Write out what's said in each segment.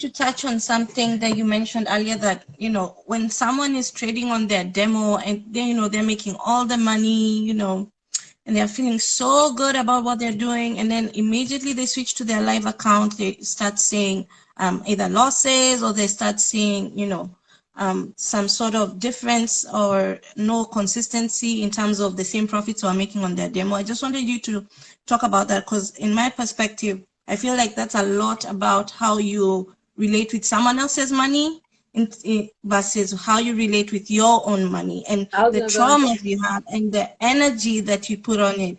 to touch on something that you mentioned earlier, that, when someone is trading on their demo and they're making all the money, and they're feeling so good about what they're doing, and then immediately they switch to their live account, they start seeing either losses, or they start seeing, some sort of difference or no consistency in terms of the same profits we're making on their demo. I just wanted you to talk about that, because in my perspective, I feel like that's a lot about how you relate with someone else's money versus how you relate with your own money, and I was the gonna go into traumas you have and the energy that you put on it.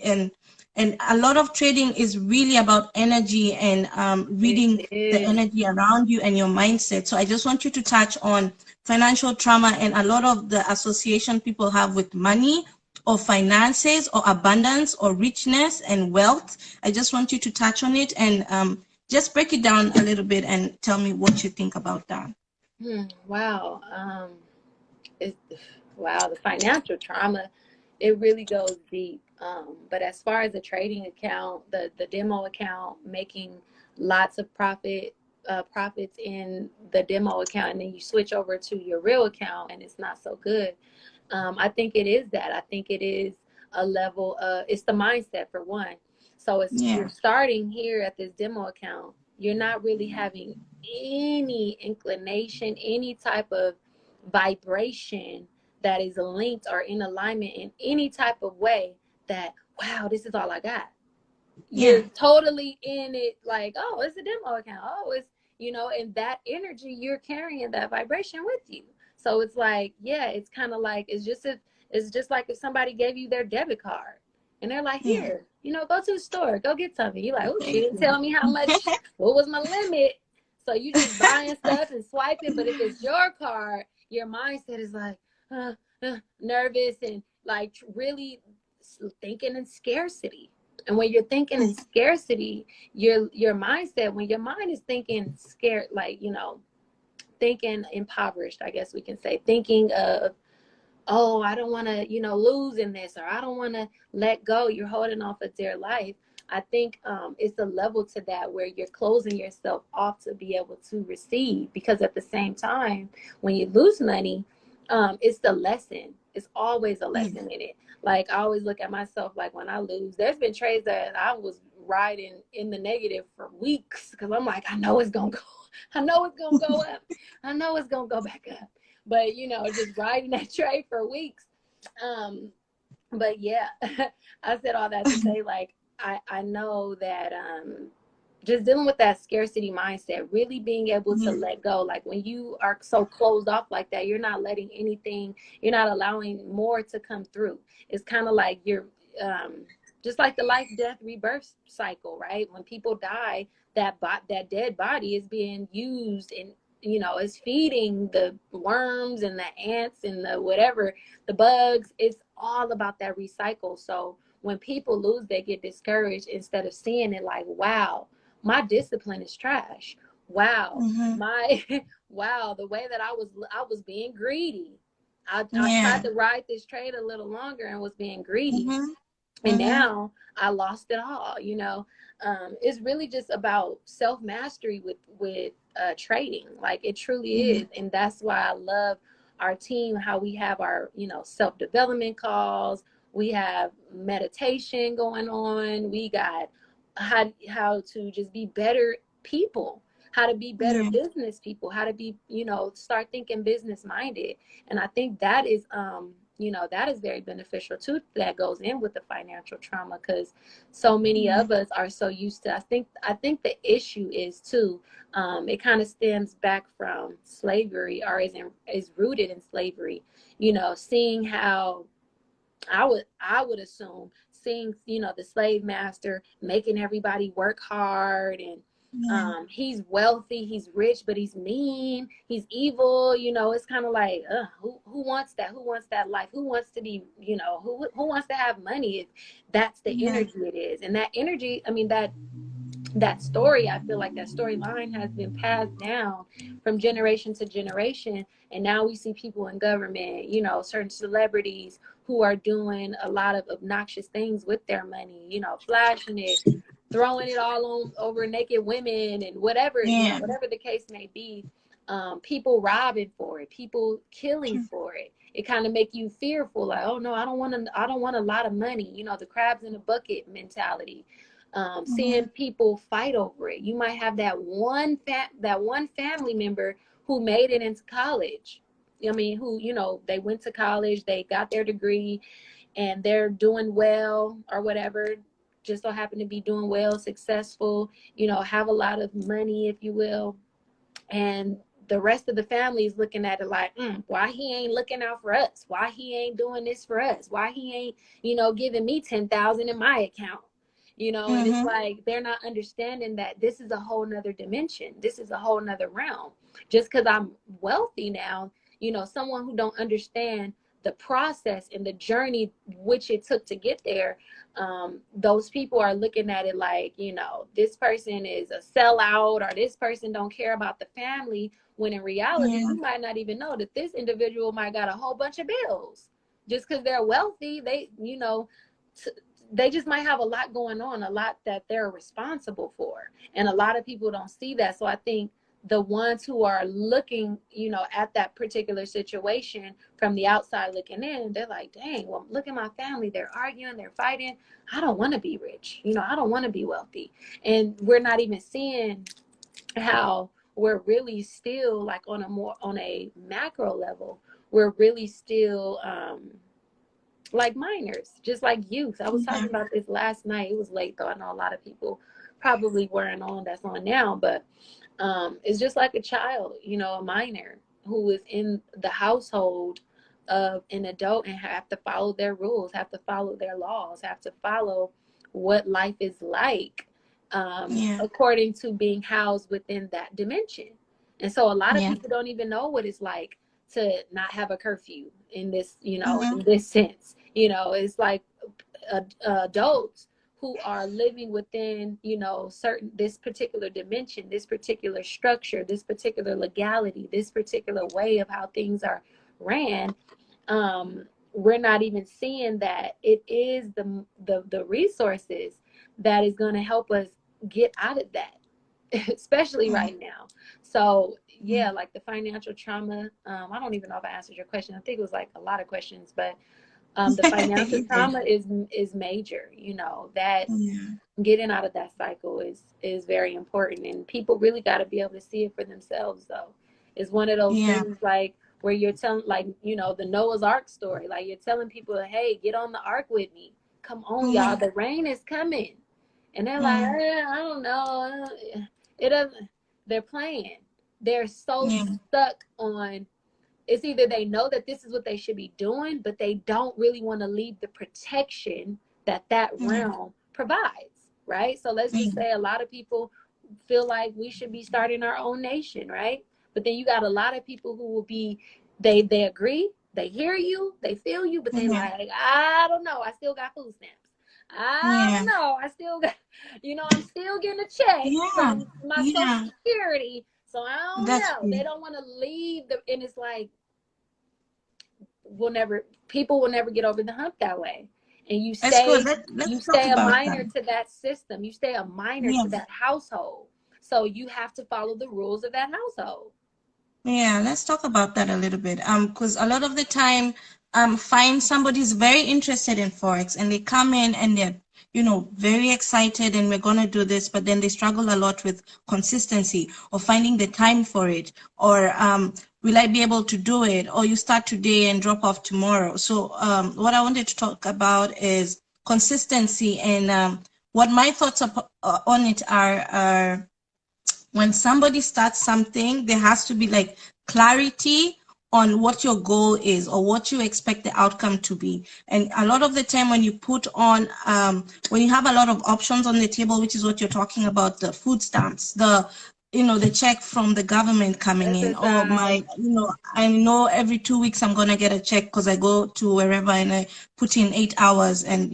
And a lot of trading is really about energy and reading it the is. energy around you and your mindset. So I just want you to touch on financial trauma and a lot of the association people have with money or finances or abundance or richness and wealth. I just want you to touch on it and just break it down a little bit and tell me what you think about that. Wow. It's, wow, the financial trauma, it really goes deep. But as far as the trading account, the demo account, making lots of profits in the demo account, and then you switch over to your real account and it's not so good. I think it is that. I think it is a level of, it's the mindset for one. So it's, you're Yeah. starting here at this demo account. You're not really having any inclination, any type of vibration that is linked or in alignment in any type of way that, wow, this is all I got. Yeah. You're totally in it like, oh, it's a demo account. Oh, it's, and that energy, you're carrying that vibration with you. So it's like, yeah, it's kind of like, it's just like if somebody gave you their debit card and they're like, Yeah. here, go to the store, go get something. You're like, oh, she Thank didn't you. tell me how much, what was my limit. So you just buying stuff and swiping. But if it's your card, your mindset is like, nervous and like really thinking in scarcity. And when you're thinking in scarcity, your mindset, when your mind is thinking scared, like, thinking impoverished, I guess we can say, thinking of, oh, I don't want to, lose in this, or I don't want to let go. You're holding off a dear life. I think it's a level to that where you're closing yourself off to be able to receive. Because at the same time, when you lose money, it's the lesson. It's always a Yeah. lesson in it. Like, I always look at myself, like when I lose, there's been trades that I was riding in the negative for weeks because I'm like, I know it's going to go. I know it's going to go up. I know it's going to go back up. But, just riding that trade for weeks. But yeah, I said all that to say, like, I know that just dealing with that scarcity mindset, really being able to Yeah. let go. Like when you are so closed off like that, you're not letting anything, you're not allowing more to come through. It's kind of like you're just like the life, death, rebirth cycle, right? When people die, that dead body is being used and is feeding the worms and the ants and the whatever, the bugs. It's all about that recycle. So when people lose, they get discouraged instead of seeing it like, wow, my discipline is trash. Wow, Mm-hmm. my wow, the way that I was being greedy. I tried Yeah. to ride this trade a little longer and was being greedy, Mm-hmm. and Mm-hmm. now I lost it all. It's really just about self mastery with trading. Like it truly Yeah. is, and that's why I love our team. How we have our self development calls. We have meditation going on. We got how to just be better people, how to be better Yeah. business people, how to be start thinking business minded. And I think that is that is very beneficial too. That goes in with the financial trauma because so many Yeah. of us are so used to. I think the issue is too. It kind of stems back from slavery, or is rooted in slavery. Seeing how I would assume seeing the slave master making everybody work hard, and Yeah. he's wealthy, he's rich, but he's mean, he's evil. It's kind of like, who wants that? Who wants that life? Who wants to be, who wants to have money? That's the Yeah. energy it is. And that energy, I mean, that story, I feel like that storyline has been passed down from generation to generation. And now we see people in government, certain celebrities who are doing a lot of obnoxious things with their money, flashing it, throwing it all on over naked women and whatever, you know, Yeah. whatever the case may be. People robbing for it, people killing True. for it. It kind of make you fearful, like, oh no, I don't want a lot of money, you know, the crabs in a bucket mentality. Yeah. Seeing people fight over it. You might have that one family member who made it into college. I mean, who, you know, they went to college, they got their degree, and they're doing well or whatever, just so happen to be doing well, successful, you know, have a lot of money, if you will. And the rest of the family is looking at it like, why he ain't looking out for us? Why he ain't doing this for us? Why he ain't, you know, giving me 10,000 in my account? You know, and it's Mm-hmm. like they're not understanding that this is a whole nother dimension. This is a whole nother realm. Just because I'm wealthy now, you know, someone who don't understand the process and the journey which it took to get there, those people are looking at it like, you know, this person is a sellout, or this person don't care about the family, when in reality Yeah. you might not even know that this individual might got a whole bunch of bills. Just because they're wealthy, they, you know, they just might have a lot going on, a lot that they're responsible for, and a lot of people don't see that. So I think the ones who are looking, you know, at that particular situation from the outside looking in, they're like, dang, well, look at my family, they're arguing, they're fighting, I don't want to be rich, you know, I don't want to be wealthy. And we're not even seeing how we're really still, like, on a macro level, we're really still like minors, just like youth. I was Yeah. talking about this last night. It was late though. I know a lot of people probably weren't on that's on now, but it's just like a child, you know, a minor who is in the household of an adult and have to follow their rules, have to follow their laws, have to follow what life is like, Yeah. according to being housed within that dimension. And so a lot of Yeah. people don't even know what it's like to not have a curfew in this, you know, Mm-hmm. in this sense. You know, it's like adults who are living within, you know, certain, this particular dimension, this particular structure, this particular legality, this particular way of how things are ran. We're not even seeing that it is the resources that is going to help us get out of that, especially Yeah. right now. So Yeah. yeah, like the financial trauma. I don't even know if I answered your question. I think it was like a lot of questions, but the financial You did. trauma is major. You know, that Yeah. getting out of that cycle is very important, and people really got to be able to see it for themselves. Though, it's one of those Yeah. things like where you're telling, like, you know, the Noah's Ark story. Like, you're telling people, hey, get on the ark with me. Come on, y'all, Yeah. the rain is coming, and they're like, Yeah. I don't know, it doesn't. They're playing. They're so Yeah. stuck on, it's either they know that this is what they should be doing, but they don't really want to leave the protection that that Yeah. realm provides, right? So let's just Yeah. say a lot of people feel like we should be starting our own nation, right? But then you got a lot of people who will be, they agree, they hear you, they feel you, but they Yeah. like, I don't know, I still got food stamps. I Yeah. don't know, I still got, you know, I'm still getting a check Yeah. from my social Yeah. security. So I don't That's know. true. They don't want to leave the, and it's like, will never, people will never get over the hump that way. And That's good. you Let's talk stay a about that. minor to that system, you stay a minor Yeah. to that household, so you have to follow the rules of that household. Yeah, let's talk about that a little bit. Because a lot of the time, find somebody's very interested in Forex and they come in and they're, very excited and we're gonna do this, but then they struggle a lot with consistency or finding the time for it, or will I be able to do it? Or you start today and drop off tomorrow. So what I wanted to talk about is consistency, and what my thoughts on it are when somebody starts something, there has to be like clarity on what your goal is or what you expect the outcome to be. And a lot of the time when you put on, when you have a lot of options on the table, which is what you're talking about, the food stamps, the check from the government coming in, or SSI. I know every 2 weeks I'm going to get a check because I go to wherever and I put in 8 hours, and,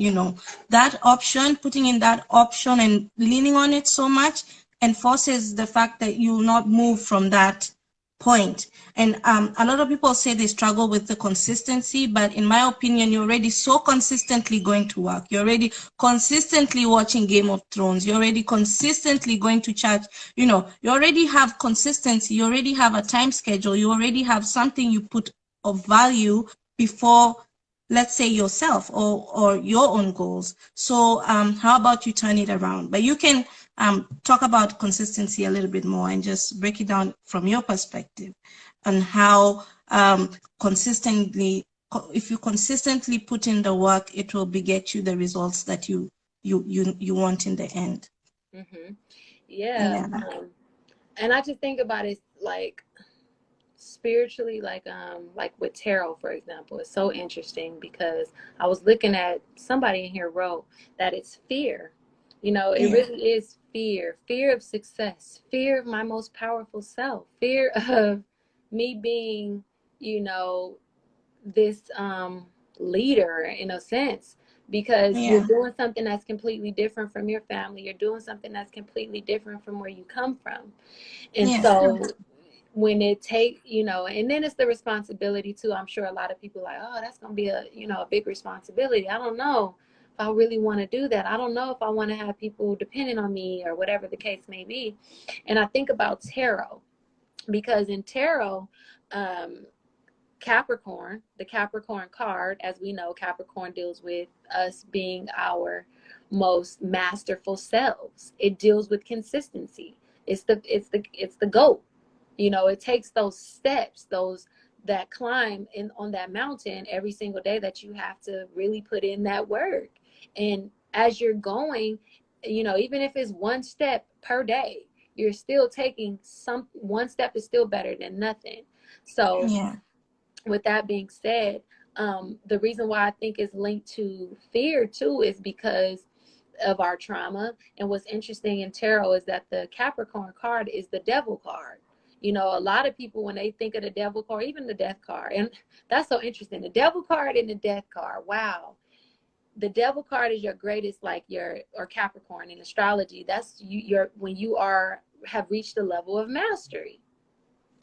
that option, putting in that option and leaning on it so much enforces the fact that you will not move from that point. And a lot of people say they struggle with the consistency, but in my opinion, you're already so consistently going to work. You're already consistently watching Game of Thrones. You're already consistently going to church. You know, you already have consistency. You already have a time schedule. You already have something you put of value before, let's say, yourself or your own goals. So how about you turn it around? But you can talk about consistency a little bit more and just break it down from your perspective on how consistently, if you consistently put in the work, it will beget you the results that you want in the end. Mm-hmm. Yeah. Yeah, And I just think about it like spiritually, like with tarot, for example. It's so interesting because I was looking at somebody in here wrote that it's fear. You know, it yeah, really is fear of success, fear of my most powerful self, fear of me being, you know, this leader in a sense, because you're yeah, doing something that's completely different from your family, you're doing something that's completely different from where you come from. And yeah, so when it take, you know, and then it's the responsibility too. I'm sure a lot of people are like, oh, that's gonna be a, you know, a big responsibility. I don't know if I really want to do that. I don't know if I want to have people depending on me or whatever the case may be. And I think about tarot, because in tarot, um Capricorn, the Capricorn card, as we know, Capricorn deals with us being our most masterful selves. It deals with consistency. It's the goat. You know, it takes those steps, those that climb in on that mountain every single day, that you have to really put in that work. And as you're going, you know, even if it's one step per day, you're still taking some, one step is still better than nothing. So yeah, with that being said, the reason why I think it's linked to fear too is because of our trauma. And what's interesting in tarot is that the Capricorn card is the devil card. You know, a lot of people, when they think of the devil card, even the death card, and that's so interesting. The devil card and the death card. Wow. The devil card is your greatest, like your, or Capricorn in astrology. That's you, your, when you are, have reached a level of mastery,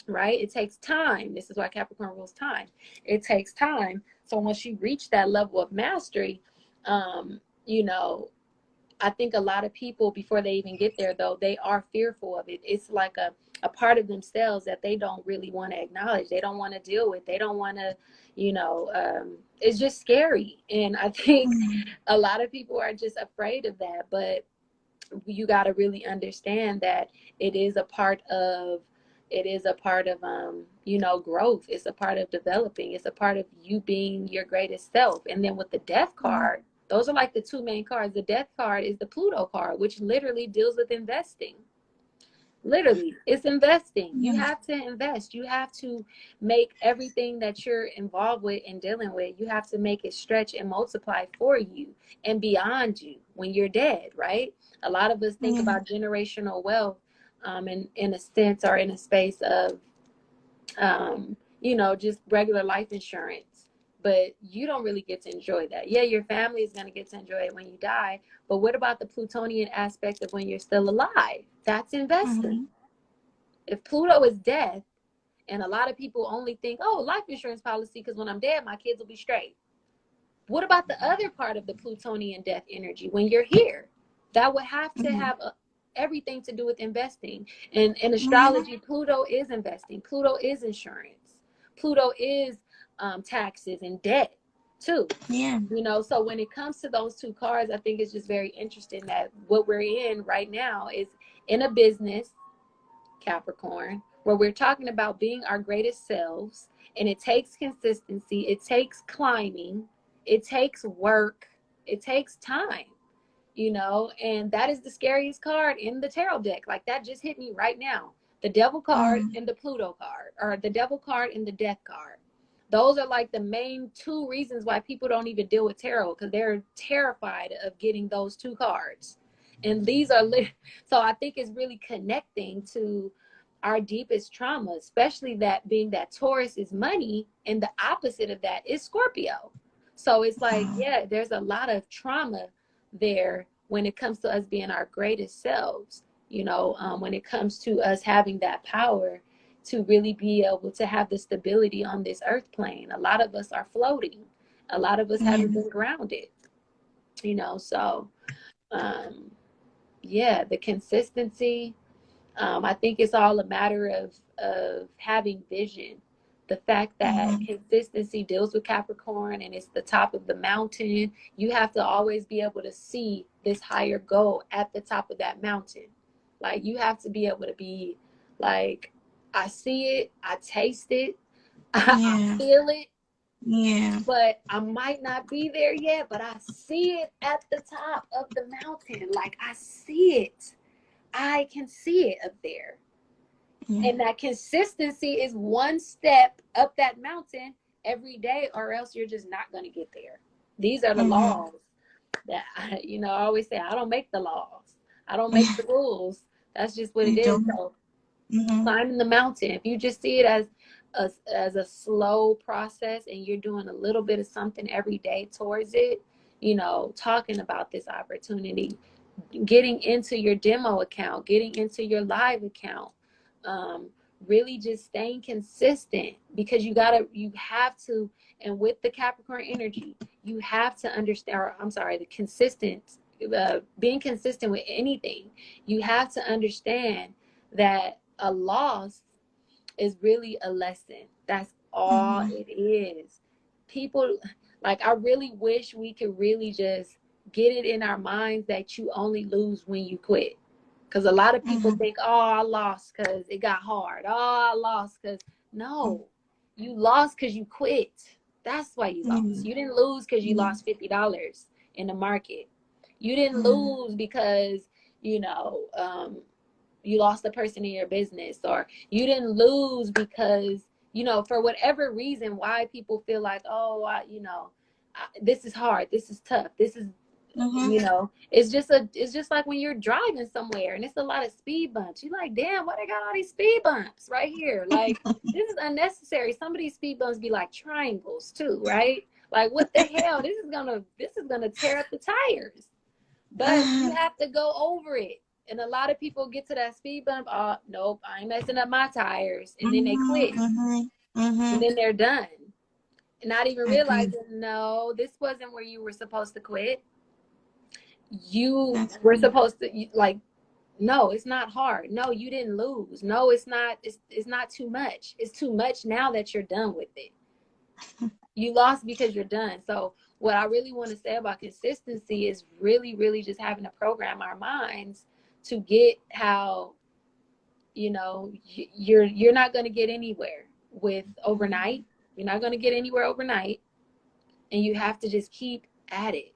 right? It takes time. This is why Capricorn rules time. It takes time. So once you reach that level of mastery, you know, I think a lot of people, before they even get there, though, they are fearful of it. It's like a part of themselves that they don't really want to acknowledge. They don't want to deal with. They don't want to, you know, it's just scary. And I think a lot of people are just afraid of that. But you got to really understand that it is a part of, it is a part of you know, growth. It's a part of developing. It's a part of you being your greatest self. And then with the death card, those are like the two main cards. The death card is the Pluto card, which literally deals with investing. Literally, it's investing. You yeah, have to invest. You have to make everything that you're involved with and dealing with, you have to make it stretch and multiply for you and beyond you when you're dead, right? A lot of us think yeah, about generational wealth in a sense, or in a space of you know, just regular life insurance. But you don't really get to enjoy that. Yeah, your family is going to get to enjoy it when you die. But what about the Plutonian aspect of when you're still alive? That's investing. mm-hmm. If Pluto is death, and a lot of people only think, oh, life insurance policy, because when I'm dead, my kids will be straight. What about the other part of the Plutonian death energy when you're here? That would have to have everything to do with investing. And in Yeah, astrology, Pluto is investing. Pluto is insurance. Pluto is taxes and debt too. yeah, You know, so when it comes to those two cards, I think it's just very interesting that what we're in right now is in a business, Capricorn, where we're talking about being our greatest selves. And it takes consistency, it takes climbing, it takes work, it takes time, you know. And that is the scariest card in the tarot deck. Like, that just hit me right now. The devil card mm, and the Pluto card, or the devil card and the death card. Those are like the main two reasons why people don't even deal with tarot, because they're terrified of getting those two cards. And these are so I think it's really connecting to our deepest trauma, especially that being that Taurus is money, and the opposite of that is Scorpio. So it's like, yeah, there's a lot of trauma there when it comes to us being our greatest selves, you know, when it comes to us having that power to really be able to have the stability on this earth plane. A lot of us are floating. A lot of us haven't been grounded, you know. So yeah, the consistency, I think it's all a matter of having vision. The fact that consistency deals with Capricorn and it's the top of the mountain, you have to always be able to see this higher goal at the top of that mountain. Like, you have to be able to be like, I see it, I taste it, I feel it, but I might not be there yet, but I see it at the top of the mountain. Like, I see it. I can see it up there. And that consistency is one step up that mountain every day, or else you're just not going to get there. These are the laws that I always say, I don't make the laws. I don't make the rules. That's just what it is. So climbing the mountain, if you just see it as a slow process and you're doing a little bit of something every day towards it, talking about this opportunity, getting into your demo account, getting into your live account, really just staying consistent, because you have to, and with the Capricorn energy, you have to understand, or I'm sorry, being consistent with anything, you have to understand that a loss is really a lesson. That's all it is. People, like, I really wish we could really just get it in our minds that you only lose when you quit. Because a lot of people think, oh, I lost because it got hard. Oh, I lost because... No, you lost because you quit. That's why you lost. You didn't lose because you lost $50 in the market. You didn't lose because, you lost a person in your business, or you didn't lose because, for whatever reason, why people feel like, oh, this is hard. This is tough. This is, it's just like when you're driving somewhere and it's a lot of speed bumps. You're like, damn, why they got all these speed bumps right here? Like, this is unnecessary. Some of these speed bumps be like triangles too, right? Like, what the hell? This is gonna tear up the tires. But you have to go over it. And a lot of people get to that speed bump. Oh, nope, I ain't messing up my tires. And then they quit. And then they're done. Not even realizing, no, this wasn't where you were supposed to quit. You were supposed to, like, no, it's not hard. No, you didn't lose. No, it's not too much. It's too much now that you're done with it. You lost because you're done. So what I really want to say about consistency is really, really just having to program our minds to get how, you're not going to get anywhere with overnight. You're not going to get anywhere overnight. And you have to just keep at it.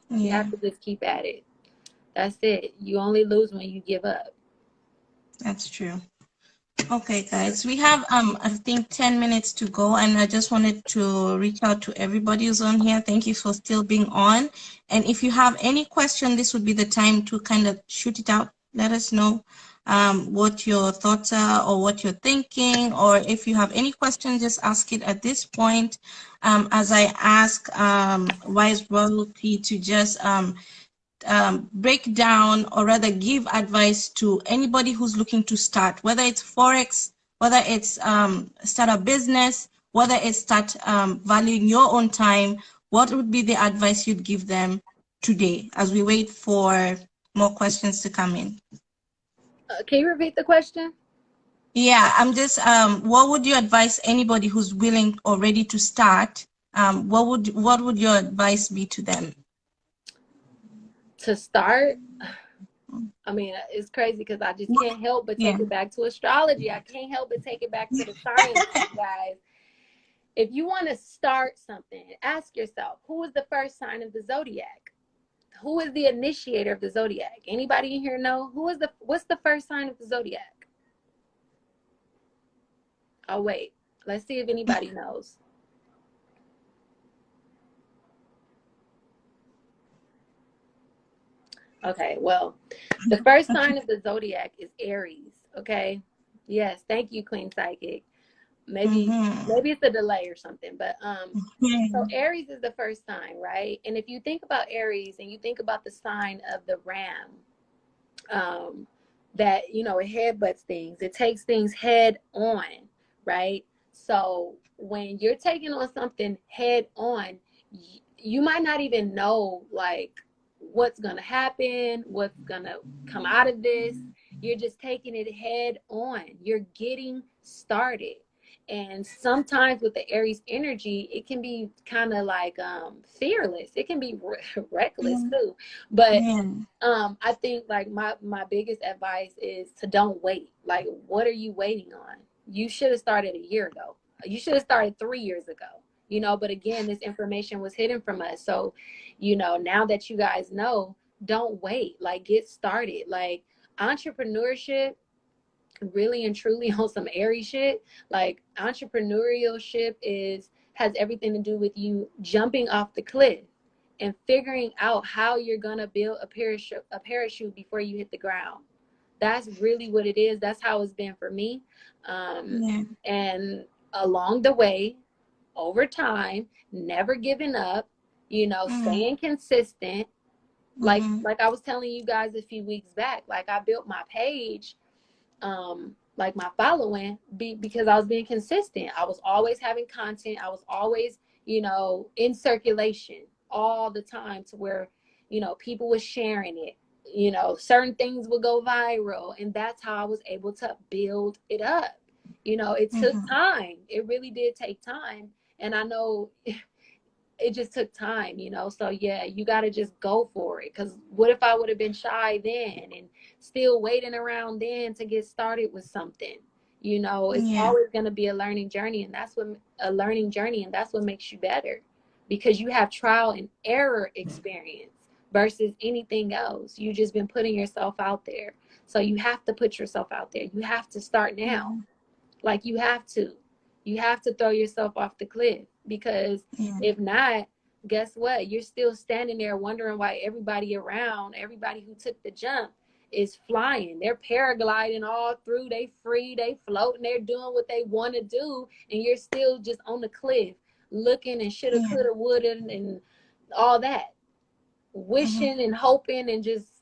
You have to just keep at it. That's it. You only lose when you give up. That's true. Okay, guys, we have I think 10 minutes to go, and I just wanted to reach out to everybody who's on here. Thank you for still being on. And if you have any question, this would be the time to kind of shoot it out. Let us know what your thoughts are, or what you're thinking, or if you have any questions, just ask it at this point. As I ask Wise Royalty to just break down, or rather give advice to anybody who's looking to start, whether it's Forex, whether it's start a business, whether it's start valuing your own time. What would be the advice you'd give them today as we wait for more questions to come in? Can you repeat the question? Yeah, I'm just, what would you advise anybody who's willing or ready to start? What would your advice be to them? To start, I mean, it's crazy because I just can't help but take it back to astrology. I can't help but take it back to the science, guys. If you want to start something, ask yourself, who is the first sign of the Zodiac? Who is the initiator of the Zodiac? Anybody in here know? What's the first sign of the Zodiac? Oh, wait. Let's see if anybody knows. Okay, well, the first sign of the Zodiac is Aries, okay? Yes, thank you, Queen Psychic. Maybe it's a delay or something, but so Aries is the first sign, right? And if you think about Aries and you think about the sign of the ram, that, you know, it headbutts things. It takes things head on, right? So when you're taking on something head on, you might not even know like what's gonna happen, what's gonna come out of this. You're just taking it head on. You're getting started. And sometimes with the Aries energy, it can be kind of like fearless. It can be reckless Yeah. too. But Yeah. I think like my biggest advice is to don't wait. Like, what are you waiting on? You should have started a year ago. You should have started 3 years ago. You know, but again, this information was hidden from us. So, you know, now that you guys know, don't wait. Like, get started. Like, entrepreneurship, really and truly on some airy shit. Like, entrepreneurship has everything to do with you jumping off the cliff and figuring out how you're gonna build a parachute before you hit the ground. That's really what it is. That's how it's been for me. Yeah. And along the way, over time, never giving up, you know, Mm-hmm. staying consistent. Like Mm-hmm. like I was telling you guys a few weeks back, like I built my page, like my following, because I was being consistent. I was always having content. I was always, you know, in circulation all the time, to where, you know, people were sharing it. You know, certain things would go viral, and that's how I was able to build it up. You know, it took Mm-hmm. time. It really did take time. And I know it just took time, you know. So yeah, you got to just go for it. Because what if I would have been shy then and still waiting around then to get started with something? You know, it's Yeah. always going to be a learning journey, and that's what makes you better, because you have trial and error experience versus anything else. You just been putting yourself out there. So you have to put yourself out there. You have to start now. Mm-hmm. Like, you have to throw yourself off the cliff, because Yeah. if not, guess what? You're still standing there wondering why everybody who took the jump is flying. They're paragliding all through. They free, they floating, they're doing what they want to do. And you're still just on the cliff looking and shoulda, Yeah. coulda, woulda, and all that. Mm-hmm. Wishing and hoping and just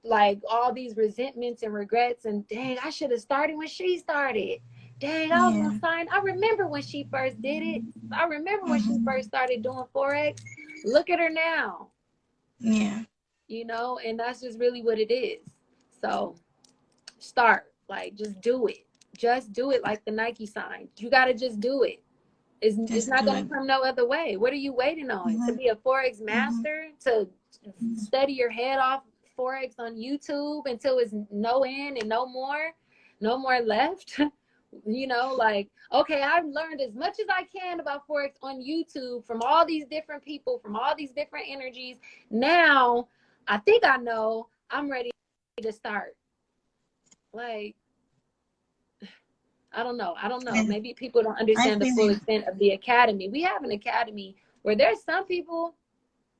like all these resentments and regrets, and dang, I should have started when she started. Dang, I was gonna Yeah. sign. I remember when she first did it. I remember when she Mm-hmm. first started doing Forex. Look at her now, Yeah. you know, and that's just really what it is. So start, like, just do it. Just do it, like the Nike sign. You gotta just do it. It's Just not do gonna it. come no other way. What are you waiting on? To Mm-hmm. be a Forex Mm-hmm. master? To study your head off Forex on YouTube until it's no end and no more left? You know, like, okay, I've learned as much as I can about Forex on YouTube from all these different people, from all these different energies. Now, I think I know. I'm ready to start. Like, I don't know. I don't know. Yeah. Maybe people don't I understand the feel full you. extent of the academy. We have an academy where there's some people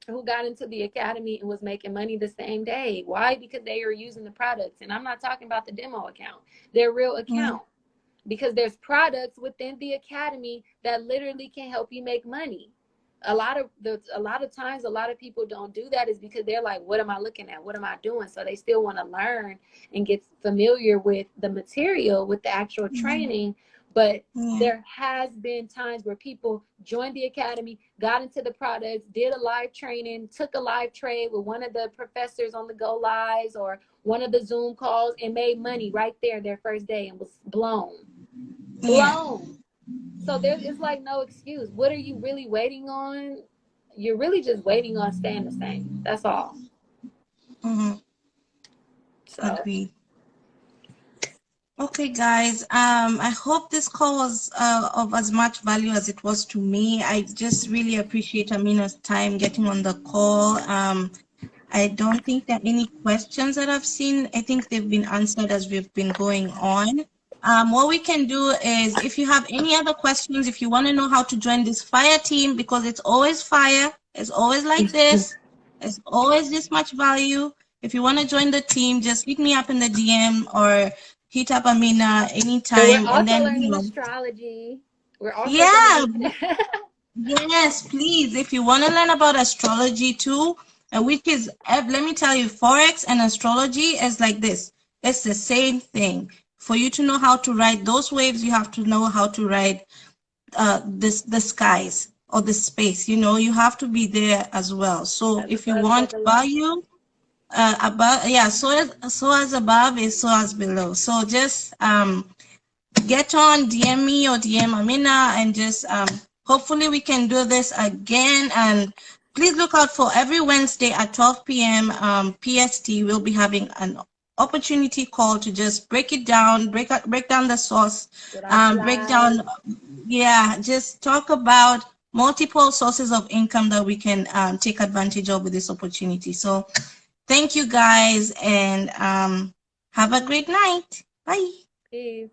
who got into the academy and was making money the same day. Why? Because they are using the products. And I'm not talking about the demo account, their real Yeah. account. Because there's products within the academy that literally can help you make money. A lot of times, a lot of people don't do that is because they're like, what am I looking at? What am I doing? So they still want to learn and get familiar with the material, with the actual Yeah. training. But Yeah. there has been times where people joined the academy, got into the products, did a live training, took a live trade with one of the professors on the Go Lives or one of the Zoom calls, and made money right there their first day, and was Yeah. blown. So it's like no excuse. What are you really waiting on? You're really just waiting on staying the same. That's all. Mm-hmm. So Agreed. Okay, guys. I hope this call was of as much value as it was to me. I just really appreciate Amina's time getting on the call. I don't think there are any questions that I've seen. I think they've been answered as we've been going on. What we can do is, if you have any other questions, if you want to know how to join this fire team, because it's always fire, it's always like this, it's always this much value. If you want to join the team, just hit me up in the DM or hit up Amina and we're anytime, and also then, learning astrology. We're also gonna yeah, be yes, please. If you want to learn about astrology too, which is, let me tell you, Forex and astrology is like this. It's the same thing. For you to know how to ride those waves, you have to know how to ride the skies or the space. You have to be there as well. So As if you above, so want below. value, above, yeah, so as above is so as below. So just get on, DM me or DM Amina, and just hopefully we can do this again. And please look out for every Wednesday at 12 p.m. PST. We'll be having an opportunity call to just break it down, break down the source, With our break down, slides. yeah, just talk about multiple sources of income that we can take advantage of with this opportunity. So thank you guys, and have a great night. Bye. Peace.